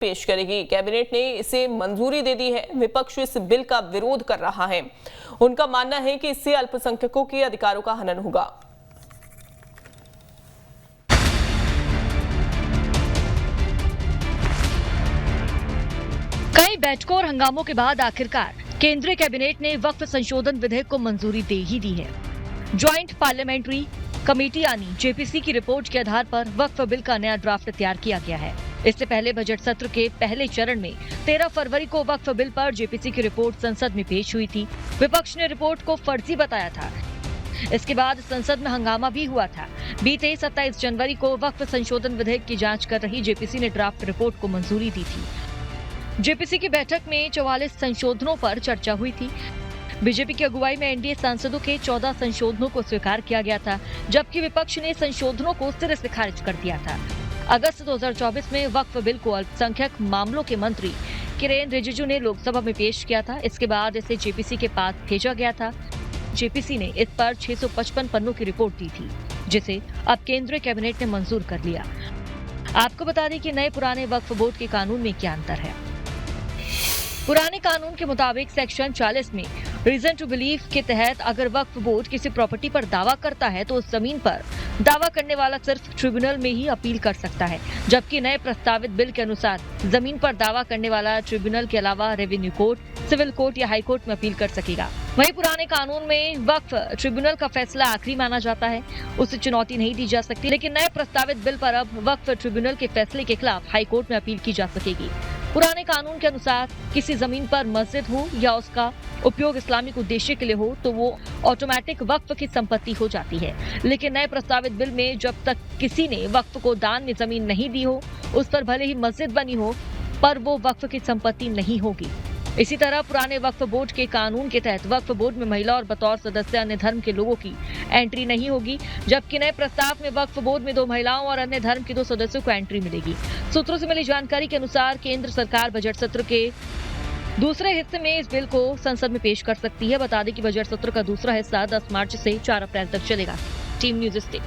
पेश करेगी। कैबिनेट ने इसे मंजूरी दे दी है। विपक्ष इस बिल का विरोध कर रहा है। उनका मानना है कि इससे अल्पसंख्यकों के अधिकारों का हनन होगा। कई बैठकों और हंगामों के बाद आखिरकार केंद्रीय कैबिनेट ने वक्फ संशोधन विधेयक को मंजूरी दे ही दी है। ज्वाइंट पार्लियामेंट्री कमेटी यानी जेपीसी की रिपोर्ट के आधार पर वक्फ बिल का नया ड्राफ्ट तैयार किया गया है। इससे पहले बजट सत्र के पहले चरण में 13 फरवरी को वक्फ बिल पर जेपीसी की रिपोर्ट संसद में पेश हुई थी। विपक्ष ने रिपोर्ट को फर्जी बताया था। इसके बाद संसद में हंगामा भी हुआ था। बीते 27 जनवरी को वक्फ संशोधन विधेयक की जांच कर रही जेपीसी ने ड्राफ्ट रिपोर्ट को मंजूरी दी थी। जेपीसी की बैठक में 44 संशोधनों पर चर्चा हुई थी। बीजेपी की अगुवाई में एनडीए सांसदों के 14 संशोधनों को स्वीकार किया गया था, जबकि विपक्ष ने संशोधनों को सिरे से खारिज कर दिया था। अगस्त 2024 में वक्फ बिल को अल्पसंख्यक मामलों के मंत्री किरेन रिजिजू ने लोकसभा में पेश किया था। इसके बाद इसे जेपीसी के पास भेजा गया था। जेपीसी ने इस पर 655 पन्नों की रिपोर्ट दी थी, जिसे अब केंद्रीय कैबिनेट ने मंजूर कर लिया। आपको बता दें कि नए पुराने वक्फ बोर्ड के कानून में क्या अंतर है। पुराने कानून के मुताबिक सेक्शन 40 में रीजन टू बिलीव के तहत अगर वक्फ बोर्ड किसी प्रॉपर्टी पर दावा करता है तो उस जमीन पर दावा करने वाला सिर्फ ट्रिब्यूनल में ही अपील कर सकता है, जबकि नए प्रस्तावित बिल के अनुसार जमीन पर दावा करने वाला ट्रिब्यूनल के अलावा रेवेन्यू कोर्ट, सिविल कोर्ट या हाई कोर्ट में अपील कर सकेगा। वहीं पुराने कानून में वक्फ ट्रिब्यूनल का फैसला आखिरी माना जाता है, उसे चुनौती नहीं दी जा सकती। लेकिन नए प्रस्तावित बिल पर अब वक्फ ट्रिब्यूनल के फैसले के खिलाफ हाई कोर्ट में अपील की जा सकेगी। पुराने कानून के अनुसार किसी जमीन पर मस्जिद हो या उसका उपयोग इस्लामिक उद्देश्य के लिए हो तो वो ऑटोमेटिक वक्फ की संपत्ति हो जाती है। लेकिन नए प्रस्तावित बिल में जब तक किसी ने वक्फ को दान में जमीन नहीं दी हो, उस पर भले ही मस्जिद बनी हो, पर वो वक्फ की संपत्ति नहीं होगी। इसी तरह पुराने वक्फ बोर्ड के कानून के तहत वक्फ बोर्ड में महिला और बतौर सदस्य अन्य धर्म के लोगों की एंट्री नहीं होगी, जबकि नए प्रस्ताव में वक्फ बोर्ड में 2 महिलाओं और अन्य धर्म के 2 सदस्यों को एंट्री मिलेगी। सूत्रों से मिली जानकारी के अनुसार केंद्र सरकार बजट सत्र के दूसरे हिस्से में इस बिल को संसद में पेश कर सकती है। बता दें कि बजट सत्र का दूसरा हिस्सा 10 मार्च से 4 अप्रैल तक चलेगा। Team news stay.